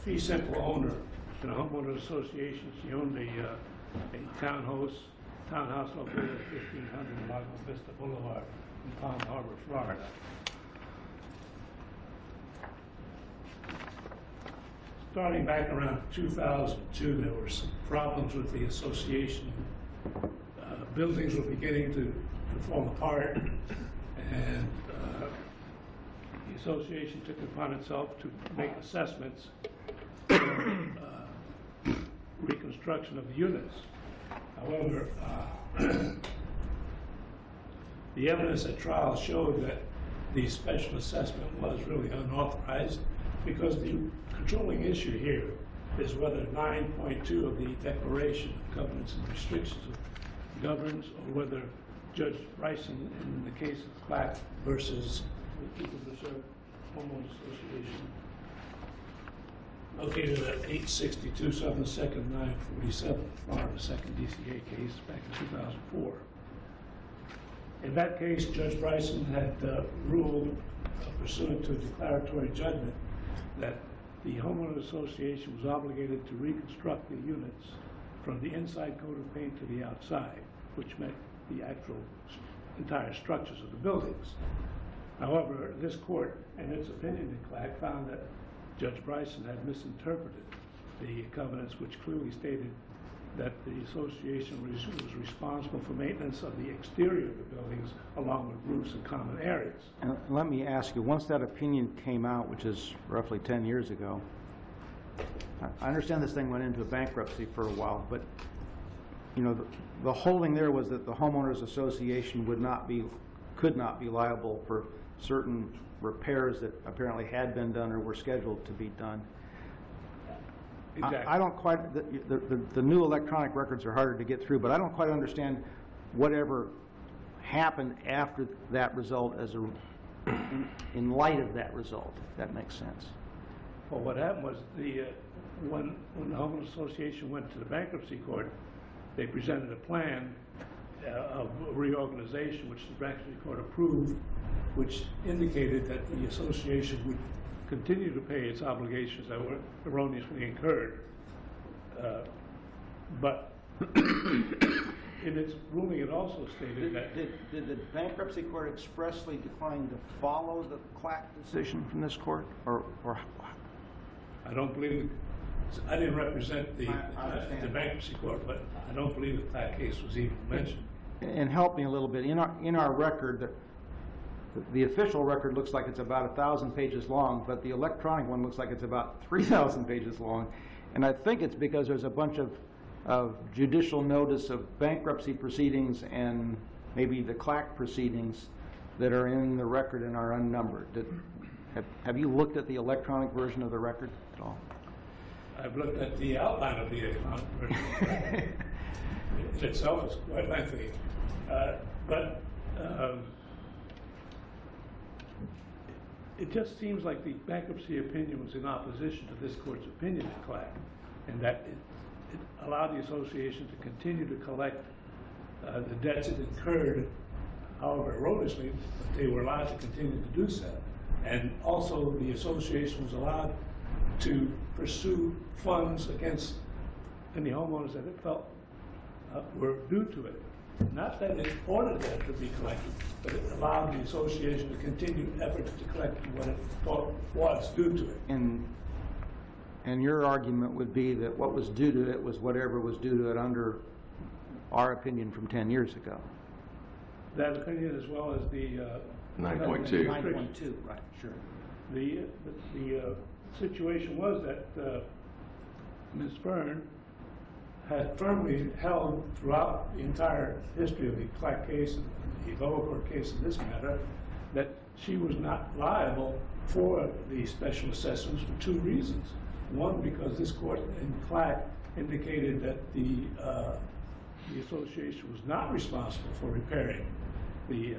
fee simple owner in a homeowner association. She owned a townhouse located at 1500 Lago Vista Boulevard in Palm Harbor, Florida. Starting back around 2002, there were some problems with the association. Buildings were beginning to fall apart, and the association took it upon itself to make assessments for reconstruction of the units. However, the evidence at trial showed that the special assessment was really unauthorized, because the controlling issue here is whether 9.2 of the Declaration of Covenants and Restrictions governs, or whether Judge Bryson, in the case of Klak versus the People Preserve Homeowners Association, located at 862 Southern 2nd, 947, Florida, 2nd DCA case back in 2004. In that case, Judge Bryson had ruled, pursuant to a declaratory judgment, that the homeowner association was obligated to reconstruct the units from the inside coat of paint to the outside, which meant the actual entire structures of the buildings. However, this court, in its opinion in Klak, found that Judge Bryson had misinterpreted the covenants, which clearly stated that the association was responsible for maintenance of the exterior of the buildings, along with roofs and common areas. And let me ask you, once that opinion came out, which is roughly 10 years ago, I understand this thing went into bankruptcy for a while, but you know, the holding there was that the homeowners association could not be liable for certain repairs that apparently had been done or were scheduled to be done. Exactly. I don't quite, the new electronic records are harder to get through, but I don't quite understand whatever happened after that result in light of that result, if that makes sense. Well, what happened was when the homeowners association went to the bankruptcy court, they presented a plan of reorganization, which the bankruptcy court approved, which indicated that the association would continue to pay its obligations that were erroneously incurred. But in its ruling, it also stated that... Did the bankruptcy court expressly decline to follow the Klak decision from this court? Or I don't believe... I didn't represent the bankruptcy court, but I don't believe that that case was even mentioned. And help me a little bit. In our record, the official record looks like it's about 1,000 pages long, but the electronic one looks like it's about 3,000 pages long. And I think it's because there's a bunch of judicial notice of bankruptcy proceedings and maybe the Klak proceedings that are in the record and are unnumbered. Have you looked at the electronic version of the record at all? I've looked at the outline of the electronic version. It itself is quite lengthy. It just seems like the bankruptcy opinion was in opposition to this court's opinion in Klak, and that it allowed the association to continue to collect the debts it incurred, however erroneously, but they were allowed to continue to do so. And also the association was allowed to pursue funds against any homeowners that it felt were due to it. Not that it ordered them to be collected, but it allowed the association to continue efforts to collect what it thought was due to it. And your argument would be that what was due to it was whatever was due to it under our opinion from 10 years ago. That opinion, as well as the 9.2. 9.2, right, sure. The situation was that Ms. Fern had firmly held throughout the entire history of the Klak case and the lower court case in this matter that she was not liable for the special assessments for two reasons. One, because this court in Klak indicated that the association was not responsible for repairing the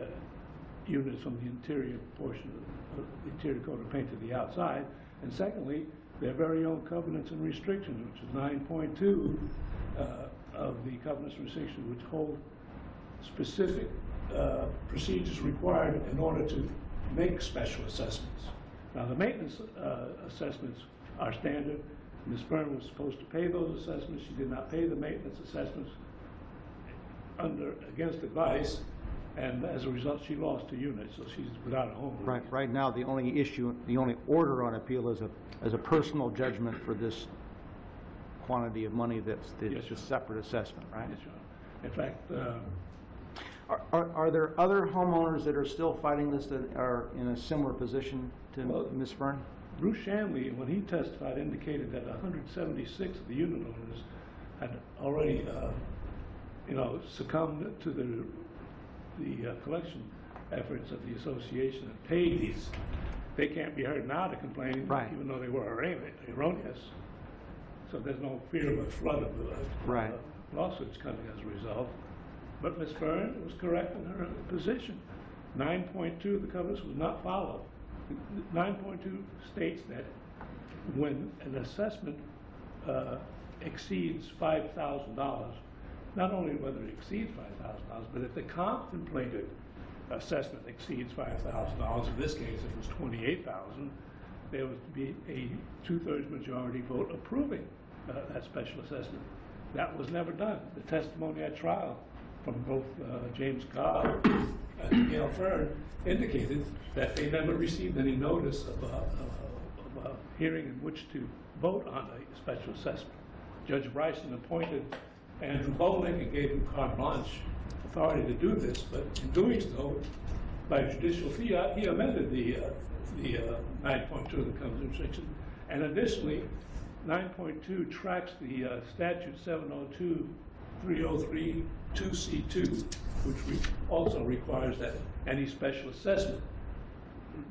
units from the interior portion of the interior coat of paint to the outside. And secondly, their very own covenants and restrictions, which is 9.2 of the covenants and restrictions, which hold specific procedures required in order to make special assessments. Now, the maintenance assessments our standard. Ms. Fern was supposed to pay those assessments. She did not pay the maintenance assessments against advice, and as a result, she lost 2 units, so she's without a home. Right now, the only issue, the only order on appeal is a personal judgment for this quantity of money that's Yes, a separate assessment, right? Yes, Your Honor. In fact, Are there other homeowners that are still fighting this that are in a similar position to Ms. Fern? Bruce Shanley, when he testified, indicated that 176 of the unit owners had already, succumbed to the collection efforts of the association and paid these. They can't be heard now to complain, right, even though they were erroneous. So there's no fear of a flood of lawsuits coming as a result. But Ms. Fern was correct in her position. 9.2 of the covenants was not followed. 9.2 states that when an assessment exceeds $5,000, not only whether it exceeds $5,000, but if the contemplated assessment exceeds $5,000, in this case it was $28,000, there was to be a 2/3 majority vote approving that special assessment. That was never done. The testimony at trial from both James Cobb and Gail Fern indicated that they never received any notice of a hearing in which to vote on a special assessment. Judge Bryson appointed Andrew Bowling and gave him carte blanche authority to do this, but in doing so, by judicial fiat, he amended the 9.2 of the covenant restriction, and additionally, 9.2 tracks the statute 702-303 2C2, which also requires that any special assessment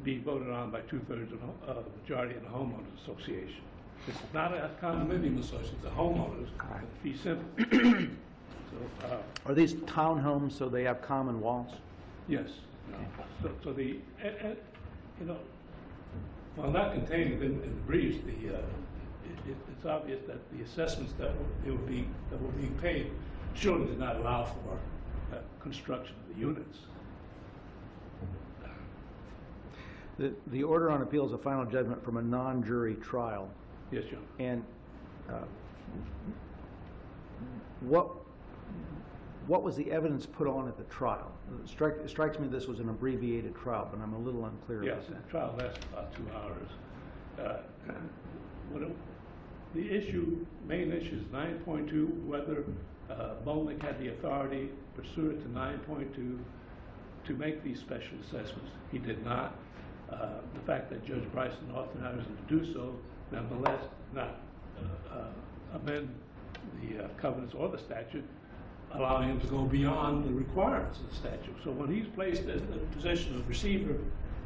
be voted on by 2/3 of the majority of the homeowners association. This is not a condominium association; it's a homeowners fee simple. So, are these townhomes so they have common walls? Yes. So the while not contained in the briefs, it's obvious that the assessments that were being paid surely did not allow for construction of the units. The order on appeal is a final judgment from a non-jury trial. Yes, Your Honor. And what was the evidence put on at the trial? It strikes me this was an abbreviated trial, but I'm a little unclear about that. Yes, the trial lasted about 2 hours. The main issue is 9.2, whether Bowling had the authority pursuant to 9.2 to make these special assessments. He did not. The fact that Judge Bryson authorized him to do so, nonetheless, not amend the covenants or the statute, allowing him to go beyond the requirements of the statute. So when he's placed in the position of receiver,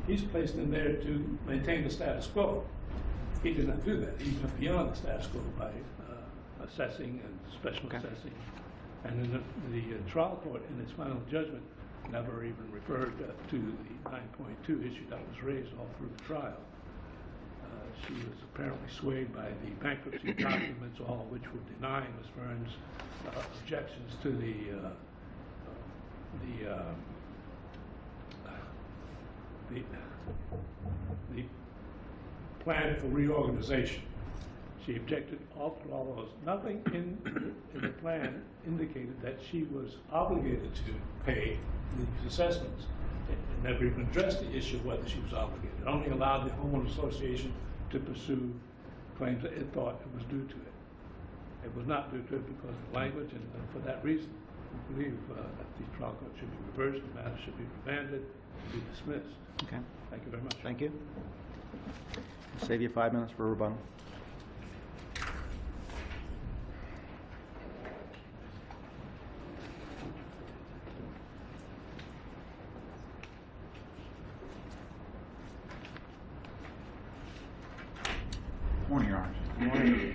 he's placed in there to maintain the status quo. He did not do that. He went beyond the status quo by assessing and special assessing. And then the trial court, in its final judgment, never even referred to the 9.2 issue that was raised all through the trial. She was apparently swayed by the bankruptcy documents, all of which were denying Ms. Fern's objections to the plan for reorganization. She objected to all those. Nothing in the plan indicated that she was obligated to pay these assessments. It never even addressed the issue of whether she was obligated. It only allowed the homeowner association to pursue claims that it thought it was due to it. It was not due to it because of language, and for that reason, we believe that the trial court should be reversed, the matter should be remanded, and be dismissed. Okay. Thank you very much. Thank you. I'll save you 5 minutes for rebuttal. Morning, Your Honor. Good morning.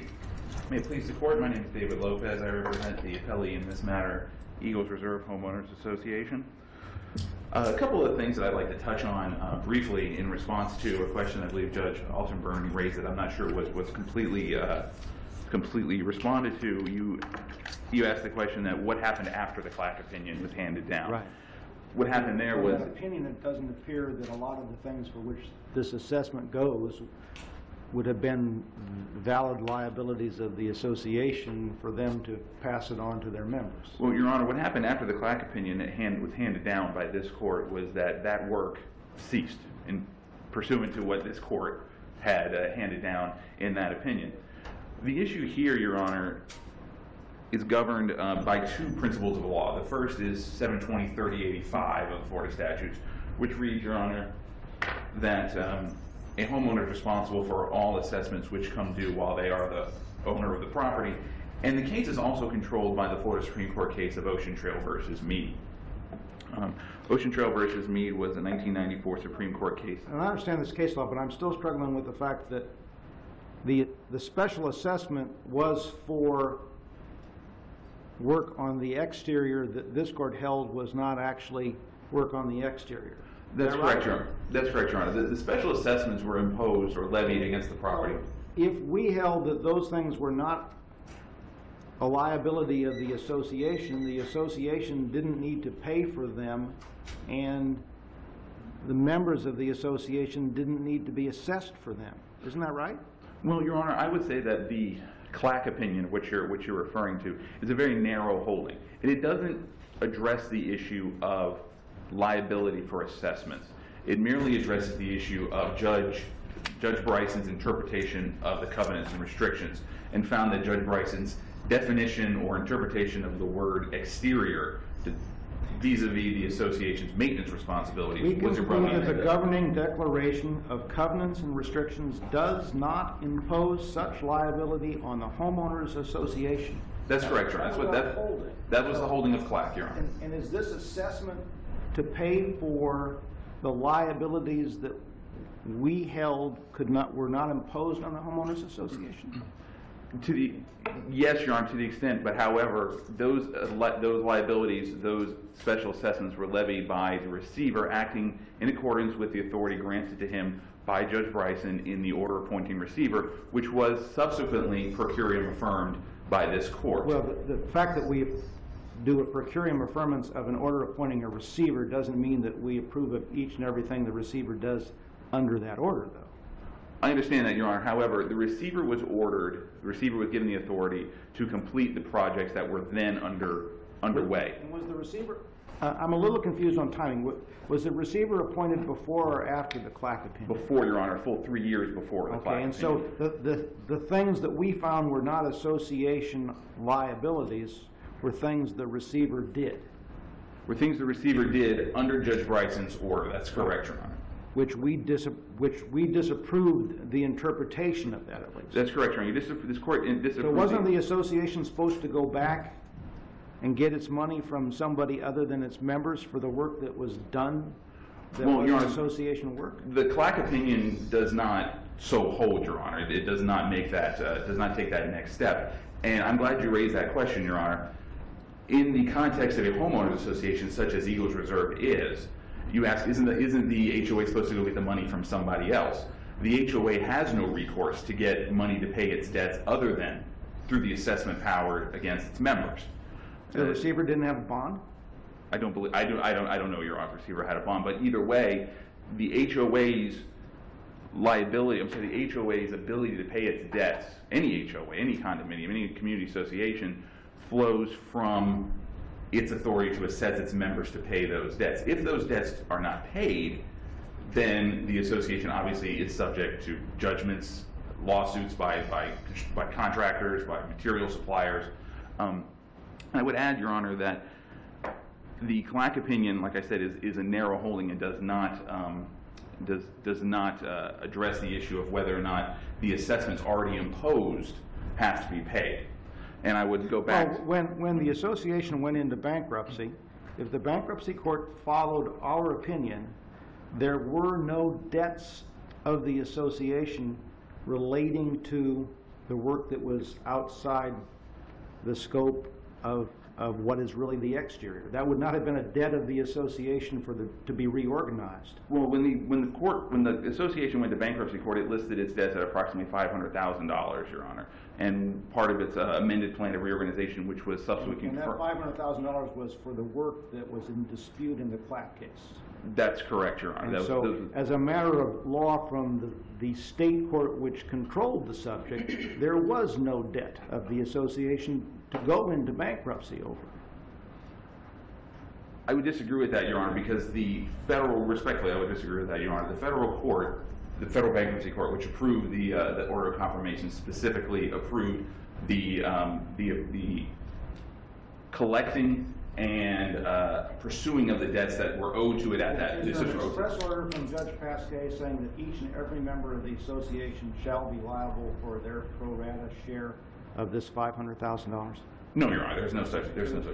May it please the court, my name is David Lopez. I represent the appellee in this matter, Eagles Reserve Homeowners Association. A couple of things that I'd like to touch on briefly in response to a question I believe Judge Altenburn raised that I'm not sure was completely responded to. You asked the question that what happened after the Klak opinion was handed down. Right. What happened there was... In that opinion, it doesn't appear that a lot of the things for which this assessment goes would have been valid liabilities of the association for them to pass it on to their members. Well, Your Honor, what happened after the Klak opinion that was handed down by this court was that that work ceased in pursuant to what this court had handed down in that opinion. The issue here, Your Honor, is governed by two principles of law. The first is 720-3085 of the Florida statutes, which reads, Your Honor, that a homeowner is responsible for all assessments which come due while they are the owner of the property. And the case is also controlled by the Florida Supreme Court case of Ocean Trail versus Meade. Ocean Trail versus Meade was a 1994 Supreme Court case. And I understand this case law, but I'm still struggling with the fact that the special assessment was for work on the exterior that this court held was not actually work on the exterior. That's correct, Your Honor. That's correct, Your Honor. The special assessments were imposed or levied against the property. If we held that those things were not a liability of the association didn't need to pay for them, and the members of the association didn't need to be assessed for them. Isn't that right? Well, Your Honor, I would say that the Klak opinion, which you're referring to, is a very narrow holding. And it doesn't address the issue of liability for assessments. It merely addresses the issue of Judge Bryson's interpretation of the covenants and restrictions, and found that Judge Bryson's definition or interpretation of the word exterior vis-a-vis the association's maintenance responsibilities was erroneous. We conclude that the governing declaration of covenants and restrictions does not impose such liability on the homeowners association. That's correct, Your Honor. That was the holding of Klak, Your Honor. And is this assessment to pay for the liabilities that we held were not imposed on the homeowners association? Yes, Your Honor, to the extent, but however, those liabilities, those special assessments were levied by the receiver acting in accordance with the authority granted to him by Judge Bryson in the order appointing receiver, which was subsequently per curiam affirmed by this court. Well, the fact that we do a per curiam affirmance of an order appointing a receiver doesn't mean that we approve of each and everything the receiver does under that order, though. I understand that, Your Honor. However, the receiver was given the authority to complete the projects that were then underway. And was the receiver, I'm a little confused on timing. Was the receiver appointed before or after the Klak opinion? Before, Your Honor, full 3 years before the Klak opinion. And so the things that we found were not association liabilities were things the receiver did. Were things the receiver did under Judge Bryson's order. That's correct, Your Honor. Which we disapproved the interpretation of that, at least. That's correct, Your Honor. This court disapproved. So wasn't the association supposed to go back and get its money from somebody other than its members for the work that was done, that was Your Honor, association work? The Klak opinion does not so hold, Your Honor. It does not make that, does not take that next step. And I'm glad you raised that question, Your Honor. In the context of a homeowners association such as Eagles Reserve is, you ask, isn't the HOA supposed to go get the money from somebody else? The HOA has no recourse to get money to pay its debts other than through the assessment power against its members. The receiver didn't have a bond? I don't know, Your Honor, the receiver had a bond, but either way, the HOA's liability, the HOA's ability to pay its debts, any HOA, any condominium, any community association, flows from its authority to assess its members to pay those debts. If those debts are not paid, then the association obviously is subject to judgments, lawsuits by contractors, by material suppliers. I would add, Your Honor, that the Klak opinion, like I said, is a narrow holding and does not address the issue of whether or not the assessments already imposed have to be paid. And I would go back. When the association went into bankruptcy, if the bankruptcy court followed our opinion, there were no debts of the association relating to the work that was outside the scope of what is really the exterior. That would not have been a debt of the association to be reorganized. Well, when the association went to bankruptcy court, it listed its debts at approximately $500,000, Your Honor, and part of its amended plan of reorganization, which was subsequently confirmed. And that $500,000 was for the work that was in dispute in the Klak case. That's correct, Your Honor. And so, as a matter of law from the state court which controlled the subject, there was no debt of the association to go into bankruptcy over. I would disagree with that, Your Honor, because respectfully, I would disagree with that, Your Honor. The federal court, the federal bankruptcy court, which approved the order of confirmation, specifically approved the collecting and pursuing of the debts that were owed to it at that. Is there an express order from Judge Pasquet saying that each and every member of the association shall be liable for their pro rata share of this $500,000? No, Your Honor. There's no such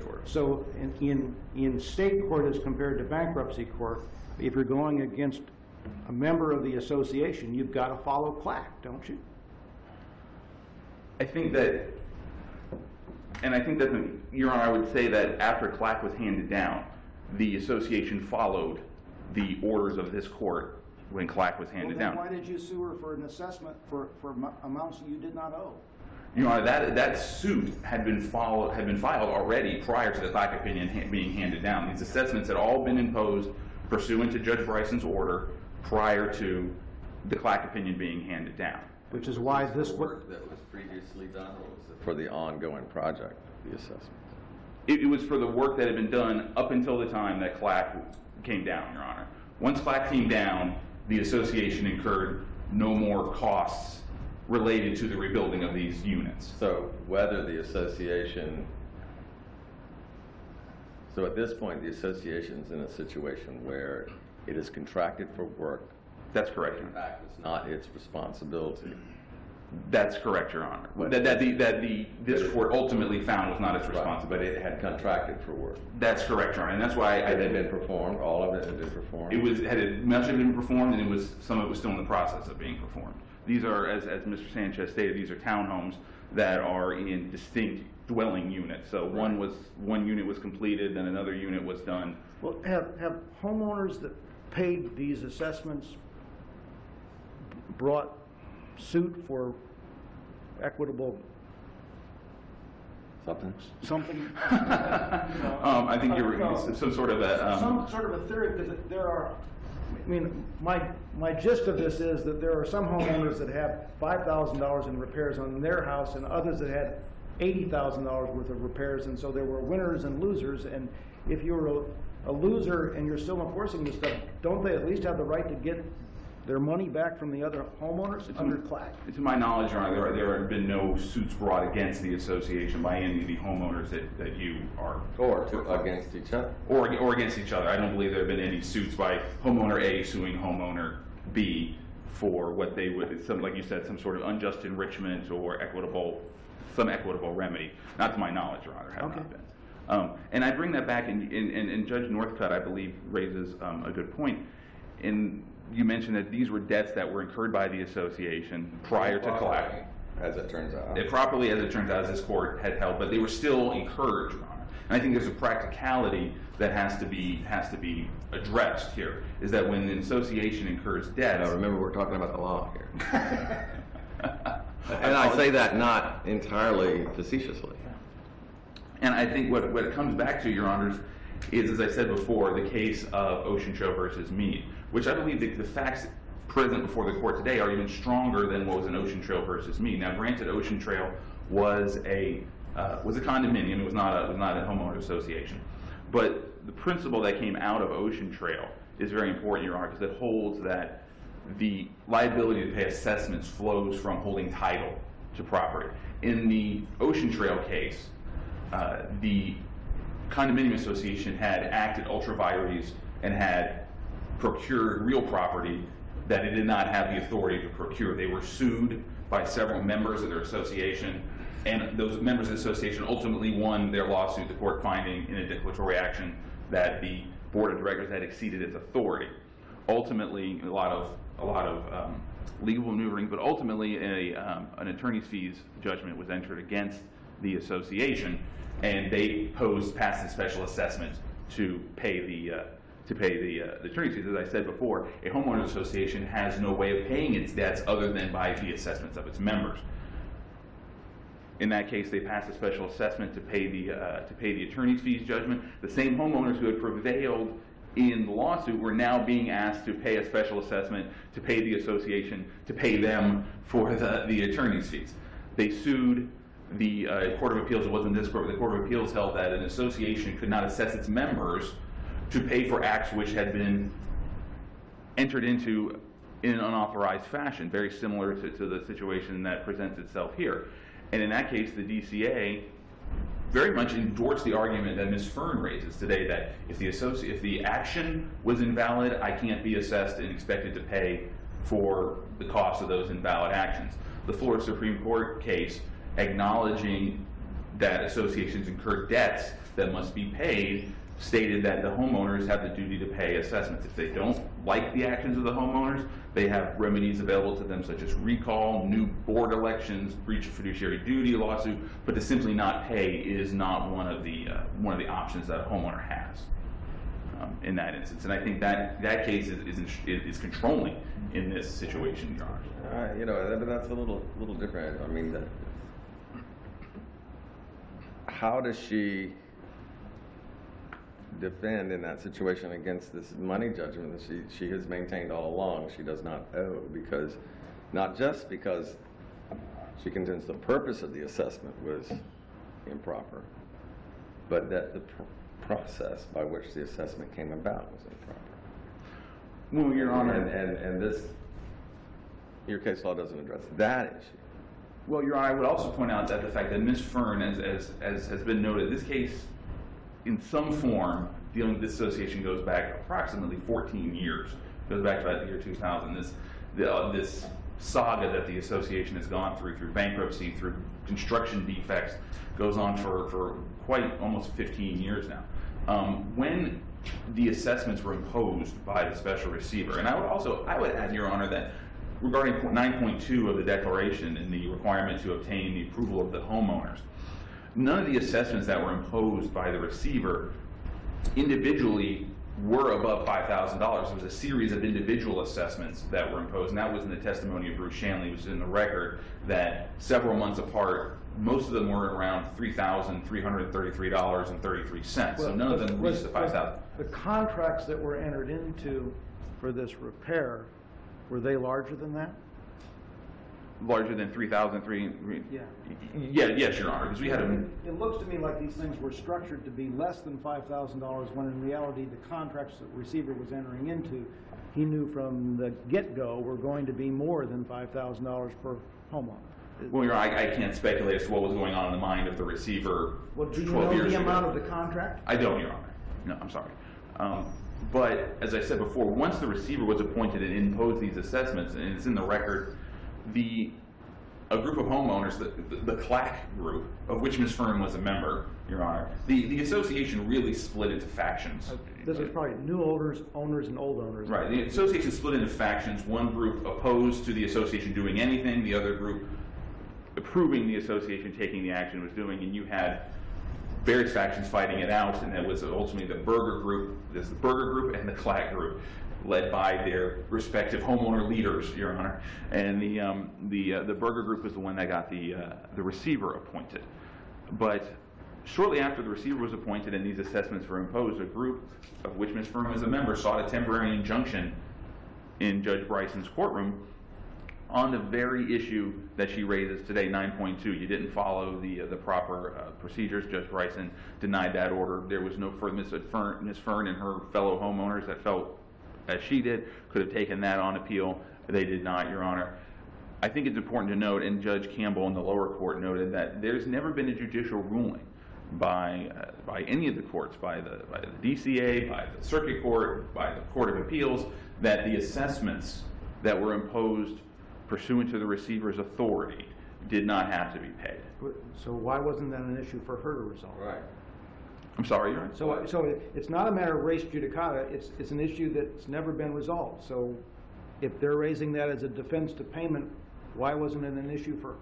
order. So in state court as compared to bankruptcy court, if you're going against a member of the association, you've got to follow Klak, don't you? I think that, Your Honor, I would say that after Klak was handed down, the association followed the orders of this court when Klak was handed down. Why did you sue her for an assessment for amounts you did not owe? Your Honor, that suit had been filed already prior to the Klak opinion being handed down. These assessments had all been imposed pursuant to Judge Bryson's order prior to the Klak opinion being handed down. Which is why this work that was previously done, or was it for the ongoing project, the assessments? It was for the work that had been done up until the time that Klak came down, Your Honor. Once Klak came down, the association incurred no more costs related to the rebuilding of these units. So whether the association, so at this point the association's in a situation where it is contracted for work. That's correct, Your In Honor. fact, it's not its responsibility. That's correct, Your Honor. This court ultimately found was not its responsibility. But it had contracted for work. That's correct, Your Honor, and that's why Had it been performed? All of it had been performed? Much of it been performed, and some of it was still in the process of being performed. These are, as Mr. Sanchez stated, these are townhomes that are in distinct dwelling units. So one unit was completed, then another unit was done. Well, have homeowners that paid these assessments brought suit for equitable something? I think you're some sort of a some sort of a theory, because there are. I mean, my gist of this is that there are some homeowners that have $5,000 in repairs on their house, and others that had $80,000 worth of repairs, and so there were winners and losers. And if you're a loser and you're still enforcing this stuff, don't they at least have the right to get their money back from the other homeowners under Klak? To my knowledge, Your Honor, there have been no suits brought against the association by any of the homeowners that you are... Or against each other. Or against each other. I don't believe there have been any suits by homeowner A suing homeowner B for what they would, like you said, some sort of unjust enrichment or some equitable remedy. Not to my knowledge, Your Honor, have not been. And I bring that back, and Judge Northcutt, I believe, raises a good point. You mentioned that these were debts that were incurred by the association prior to Klak. As it turns out. Properly, as it turns out, as this court had held, but they were still incurred, Your Honor. And I think there's a practicality that has to be addressed here, is that when an association incurs debts... Now remember, we're talking about the law here. And I say that not entirely facetiously. And I think what it comes back to, Your Honors, is, as I said before, the case of Ocean Trail versus Meade, which I believe the facts present before the court today are even stronger than what was in Ocean Trail versus Meade. Now, granted, Ocean Trail was a condominium; it was not a homeowner association. But the principle that came out of Ocean Trail is very important, Your Honor, because it holds that the liability to pay assessments flows from holding title to property. In the Ocean Trail case, the condominium association had acted ultra vires and had procured real property that it did not have the authority to procure. They were sued by several members of their association, and those members of the association ultimately won their lawsuit, the court finding in a declaratory action that the board of directors had exceeded its authority. Ultimately, a lot of legal maneuvering, but ultimately an attorney's fees judgment was entered against the association, and they passed a special assessment to pay the attorney's fees. As I said before, a homeowners association has no way of paying its debts other than by the assessments of its members. In that case, they passed a special assessment to pay the attorney's fees judgment. The same homeowners who had prevailed in the lawsuit were now being asked to pay a special assessment, to pay the association, to pay them for the attorney's fees. They sued the Court of Appeals. It wasn't this court, but the Court of Appeals held that an association could not assess its members to pay for acts which had been entered into in an unauthorized fashion, very similar to the situation that presents itself here. And in that case, the DCA very much endorsed the argument that Ms. Fern raises today, that if the action was invalid, I can't be assessed and expected to pay for the cost of those invalid actions. The Florida Supreme Court case, acknowledging that associations incur debts that must be paid, stated that the homeowners have the duty to pay assessments. If they don't like the actions of the homeowners, they have remedies available to them, such as recall, new board elections, breach of fiduciary duty lawsuit. But to simply not pay is not one of the options that a homeowner has in that instance. And I think that case is controlling in this situation, Your Honor. You know, that's a little different. I mean, how does she defend in that situation against this money judgment that she has maintained all along she does not owe? Because not just because she contends the purpose of the assessment was improper, but that the process by which the assessment came about was improper. Well, Your Honor, and this, your case law doesn't address that issue. Well, Your Honor, I would also point out that the fact that Ms. Fern, as has been noted, this case, in some form, dealing with this association goes back approximately 14 years. It goes back to about the year 2000. This saga that the association has gone through bankruptcy, through construction defects, goes on for quite almost 15 years now. When the assessments were imposed by the special receiver, and I would add, Your Honor, that regarding 9.2 of the declaration and the requirement to obtain the approval of the homeowners, none of the assessments that were imposed by the receiver individually were above $5,000. There was a series of individual assessments that were imposed, and that was in the testimony of Bruce Shanley, which is in the record, that several months apart, most of them were around $3,333.33. So none of them reached the $5,000. The contracts that were entered into for this repair, were they larger than that? Larger than 3,003? Yeah. Yes, Your Honor, because we had a... It looks to me like these things were structured to be less than $5,000, when in reality the contracts that the receiver was entering into, he knew from the get-go were going to be more than $5,000 per homeowner. Well, Your Honor, I can't speculate as to what was going on in the mind of the receiver 12 years ago. Well, do you know the amount of the contract? I don't, Your Honor. No, I'm sorry. But as I said before, once the receiver was appointed and imposed these assessments, and it's in the record, a group of homeowners, the Klak group, of which Ms. Fern was a member, Your Honor, the association really split into factions. This is probably new owners, and old owners. Right. The association split into factions. One group opposed to the association doing anything, the other group approving the association taking the action it was doing, and you had various factions fighting it out, and that was ultimately the Berger group. There's the Berger group and the Klak group, led by their respective homeowner leaders, Your Honor. And the Berger group was the one that got the receiver appointed. But shortly after the receiver was appointed and these assessments were imposed, a group of which Ms. Fern was a member sought a temporary injunction in Judge Bryson's courtroom on the very issue that she raises today, 9.2. You didn't follow the proper procedures. Judge Bryson denied that order. There was no further. Ms. Fern and her fellow homeowners that felt as she did could have taken that on appeal. They did not, Your Honor. I think it's important to note, and Judge Campbell in the lower court noted, that there's never been a judicial ruling by any of the courts, by the DCA, by the Circuit Court, by the Court of Appeals, that the assessments that were imposed pursuant to the receiver's authority did not have to be paid. So why wasn't that an issue for her to resolve? Right. I'm sorry, Your Honor. So it's not a matter of res judicata. It's an issue that's never been resolved. So if they're raising that as a defense to payment, why wasn't it an issue for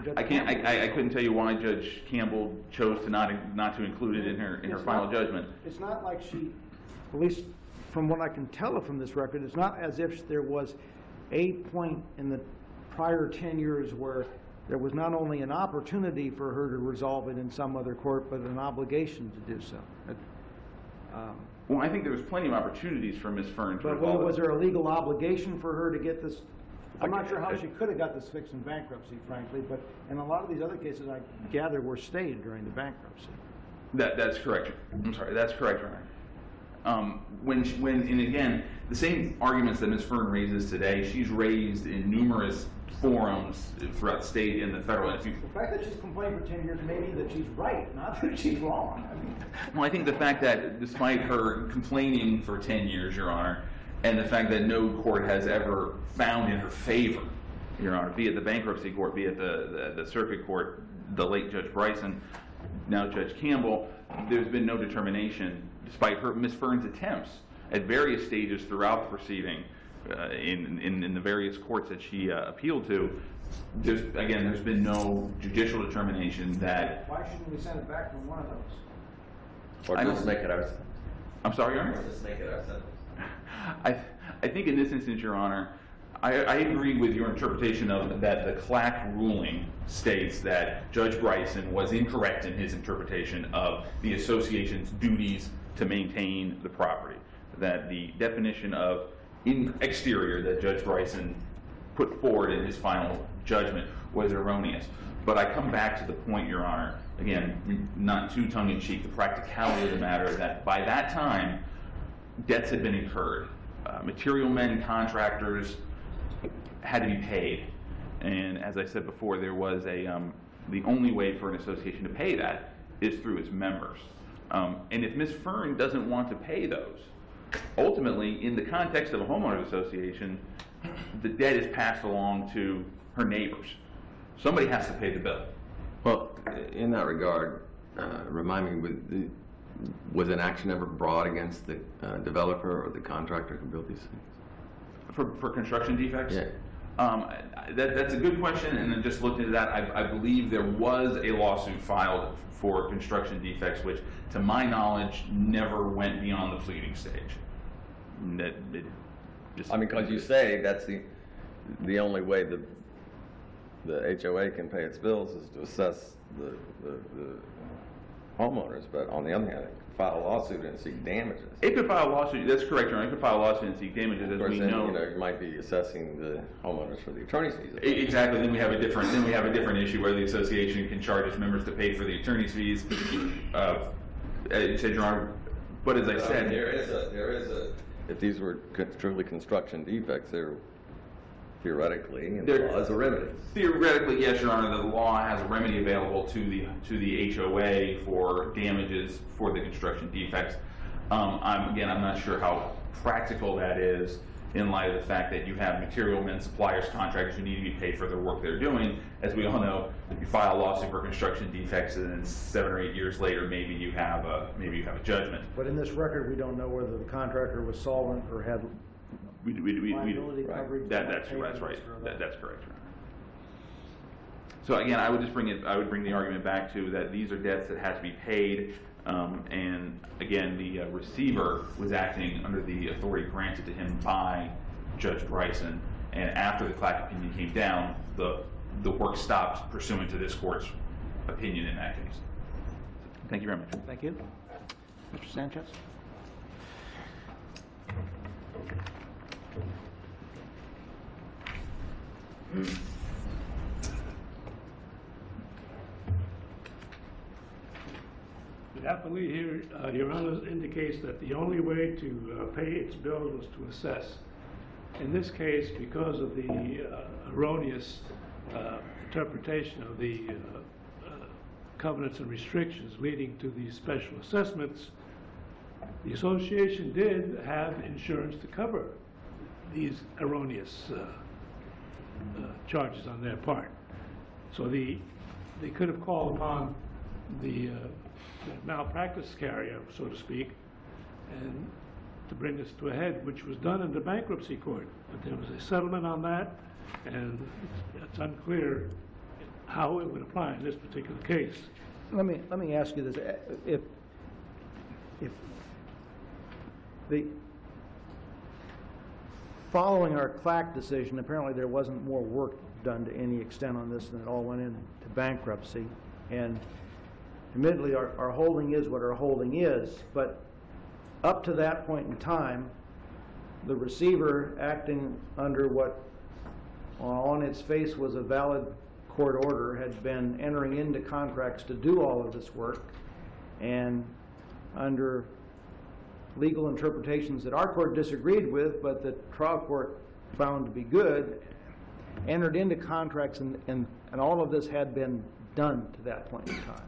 Judge Campbell? I couldn't tell you why Judge Campbell chose to not to include it in her final judgment. It's not like she, at least from what I can tell from this record, it's not as if there was a point in the prior 10 years where there was not only an opportunity for her to resolve it in some other court, but an obligation to do so. Well, I think there was plenty of opportunities for Ms. Fern to But resolve was it. there a legal obligation for her to get this? I'm not sure how she could have got this fixed in bankruptcy, frankly, but in a lot of these other cases, I gather, were stayed during the bankruptcy. That's correct. I'm sorry, that's correct, Your Honor. And again, the same arguments that Ms. Fern raises today, she's raised in numerous forums throughout the state and the federal. The fact that she's complained for 10 years may mean that she's right, not that she's wrong. Well, I think the fact that despite her complaining for 10 years, Your Honor, and the fact that no court has ever found in her favor, Your Honor, be it the bankruptcy court, be it the circuit court, the late Judge Bryson, now Judge Campbell, there's been no determination, despite her, Ms. Fern's attempts at various stages throughout the proceeding, in the various courts that she appealed to. There's been no judicial determination that. Why shouldn't we send it back from one of those? Or just make it ours. I'm sorry, Your Honor? Or just make it ourselves. I think in this instance, Your Honor, I agree with your interpretation of that. The Klak ruling states that Judge Bryson was incorrect in his interpretation of the association's duties to maintain the property. That the definition of exterior that Judge Bryson put forward in his final judgment was erroneous. But I come back to the point, Your Honor, again, not too tongue-in-cheek, the practicality of the matter, that by that time, debts had been incurred. Material men, contractors had to be paid. And as I said before, there was the only way for an association to pay that is through its members. And if Ms. Fern doesn't want to pay those, ultimately, in the context of a homeowners association, the debt is passed along to her neighbors. Somebody has to pay the bill. Well, in that regard, remind me, was an action ever brought against the developer or the contractor who built these things? For construction defects? Yeah. That's a good question, and then just looked into that. I believe there was a lawsuit filed for construction defects, which, to my knowledge, never went beyond the pleading stage. I mean, because you say that's the only way the HOA can pay its bills is to assess the homeowners, but on the other hand, it can file a lawsuit and seek damages. It could file a lawsuit. That's correct, Your Honor. It could file a lawsuit and seek damages, as we know. You might be assessing the homeowners for the attorney's fees. Exactly. Then we have a different issue where the association can charge its members to pay for the attorney's fees. You said, Your Honor, but as I said, there is a. If these were truly construction defects, they're theoretically, and the law is a remedy. Theoretically, yes, Your Honor. The law has a remedy available to the HOA for damages for the construction defects. I'm not sure how practical that is in light of the fact that you have material men, suppliers, contractors who need to be paid for the work they're doing. As we all know, you file a lawsuit for construction defects, and then 7 or 8 years later, maybe you have a judgment. But in this record, we don't know whether the contractor was solvent or had liability coverage. That's right. That's correct, Your Honor. So again, I would bring the argument back to that these are debts that had to be paid, and again, the receiver was acting under the authority granted to him by Judge Bryson, and after the Klak opinion came down, the work stopped pursuant to this court's opinion in that case. Thank you very much. Thank you. Mr. Sanchez? The appellee here, Your Honor, indicates that the only way to pay its bill was to assess. In this case, because of the erroneous interpretation of the covenants and restrictions leading to these special assessments, the association did have insurance to cover these erroneous charges on their part. So they could have called upon the malpractice carrier, so to speak, and to bring this to a head, which was done in the bankruptcy court. But there was a settlement on that, and it's unclear how it would apply in this particular case. Let me ask you this: if the following our Klak decision, apparently there wasn't more work done to any extent on this, and it all went into bankruptcy. And admittedly, our holding is what our holding is, but up to that point in time, the receiver, acting under what on its face was a valid court order, had been entering into contracts to do all of this work, and under legal interpretations that our court disagreed with, but the trial court found to be good, entered into contracts, and all of this had been done to that point in time.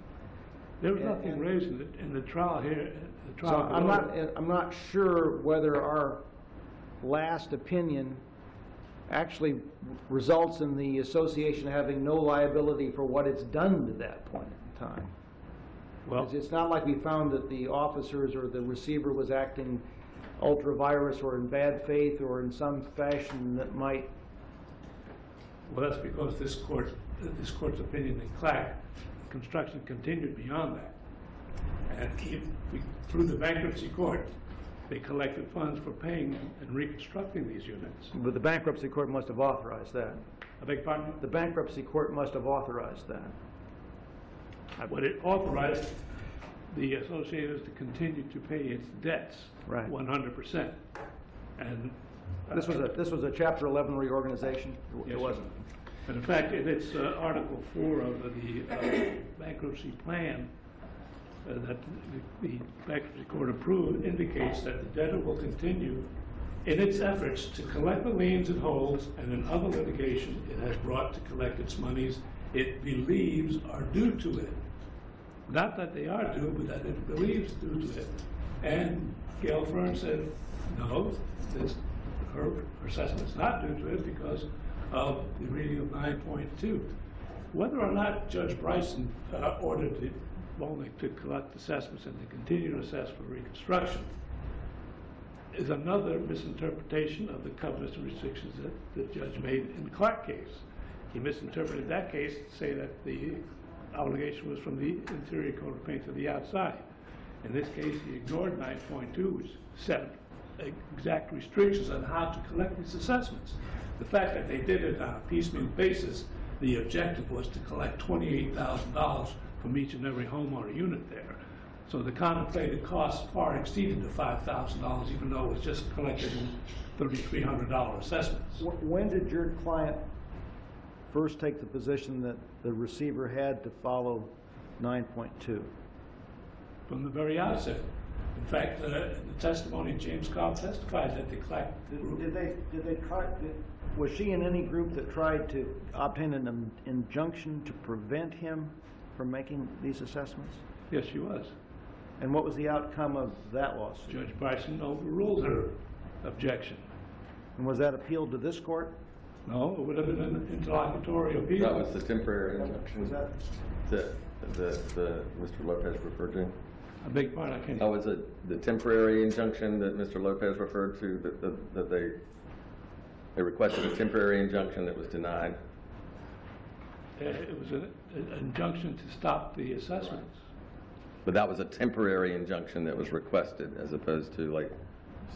There was nothing raised in the trial here. The So trial I'm not sure whether our last opinion actually results in the association having no liability for what it's done to that point in time. Well, It's not like we found that the officers or the receiver was acting ultra-virus or in bad faith or in some fashion that might. well, that's because this court's opinion in Klak, construction continued beyond that. And through the bankruptcy court, they collected funds for paying and reconstructing these units. But the bankruptcy court must have authorized that. I beg pardon? The bankruptcy court must have authorized that. But it authorized the associators to continue to pay its debts, Right. 100%. And This was a Chapter 11 reorganization. Yes, It wasn't. And in fact, in its Article 4 of the bankruptcy plan that the bankruptcy court approved indicates that the debtor will continue in its efforts to collect the liens it holds and in other litigation it has brought to collect its monies it believes are due to it. Not that they are due, but that it believes due to it. And Gail Fern said, no, her assessment is not due to it because of the reading of 9.2. Whether or not Judge Bryson ordered the Volnick to collect assessments and to continue to assess for reconstruction is another misinterpretation of the covenants and restrictions that the judge made in the Klak case. He misinterpreted that case to say that the obligation was from the interior code of paint to the outside. In this case, he ignored 9.2, which set exact restrictions on how to collect these assessments. The fact that they did it on a piecemeal basis, the objective was to collect $28,000 from each and every homeowner unit there. So the contemplated cost far exceeded the $5,000, even though it was just collected in $3,300 assessments. When did your client first take the position that the receiver had to follow 9.2? From the very outset. In fact, the testimony, James Cobb testified that the Klak group. Did they try? Was she in any group that tried to obtain an injunction to prevent him from making these assessments? Yes, she was. And what was the outcome of that lawsuit? Judge Bryson overruled her objection. And was that appealed to this court? No, it would have been an interlocutory appeal. That was the temporary injunction Was that? that Mr. Lopez referred to. A big part, I can't. That was the temporary injunction that Mr. Lopez referred to, that they requested a temporary injunction that was denied. It was an injunction to stop the assessments. But that was a temporary injunction that was requested as opposed to like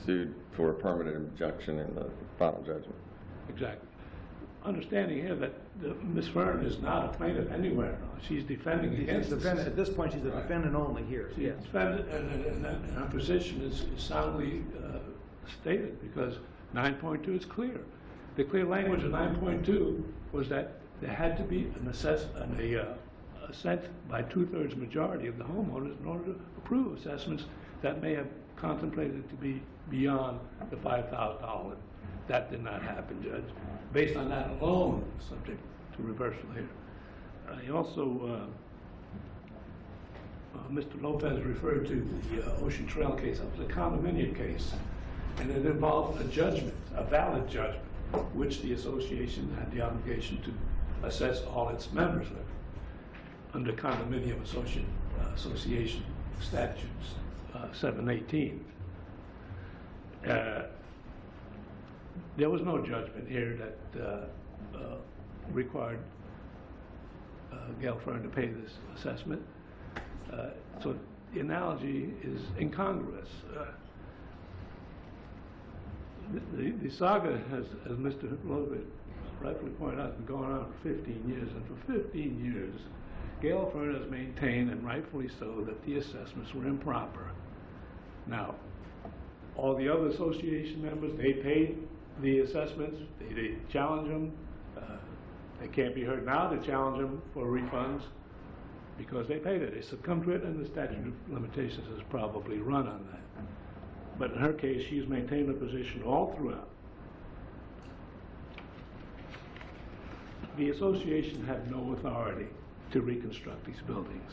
sued for a permanent injunction in the final judgment. Exactly. Understanding here that Ms. Fern is not a plaintiff anywhere. She's defending against the system. At this point, she's a defendant only here. She's defended, and her position is soundly stated because 9.2 is clear. The clear language of 9.2 was that there had to be a assent by 2/3 majority of the homeowners in order to approve assessments that may have contemplated to be beyond the $5,000. That did not happen, Judge. Based on that alone, subject to reversal here. I also, Mr. Lopez referred to the Ocean Trail case. That was a condominium case, and it involved a judgment, a valid judgment, which the association had the obligation to assess all its members with under condominium association statutes 718. There was no judgment here that required Gail Fern to pay this assessment. So the analogy is incongruous. The saga has, as Mr. Lopez rightfully pointed out, been going on for 15 years. And for 15 years, Gail Fern has maintained, and rightfully so, that the assessments were improper. Now, All the other association members, they paid the assessments, they challenge them. They can't be heard now to challenge them for refunds because they paid it. They succumbed to it, and the statute of limitations has probably run on that. But in her case, she's maintained her position all throughout. The association had no authority to reconstruct these buildings.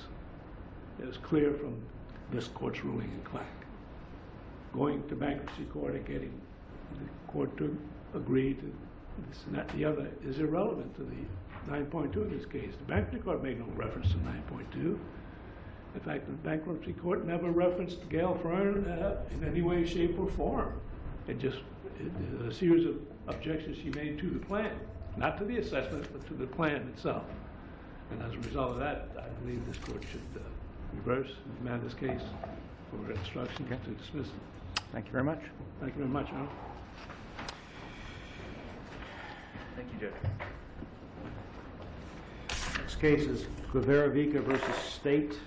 It is clear from this court's ruling in Klak. Going to bankruptcy court and getting the court to agree to this and that, the other, is irrelevant to the 9.2 in this case. The bankruptcy court made no reference to 9.2. In fact, the bankruptcy court never referenced Gail Fern in any way, shape, or form. It just, a series of objections she made to the plan, not to the assessment, but to the plan itself. And as a result of that, I believe this court should reverse and remand this case for instruction to dismiss it. Thank you very much. Thank you very much, Al. Thank you, Judge. Next case is Guevara-Vica versus State.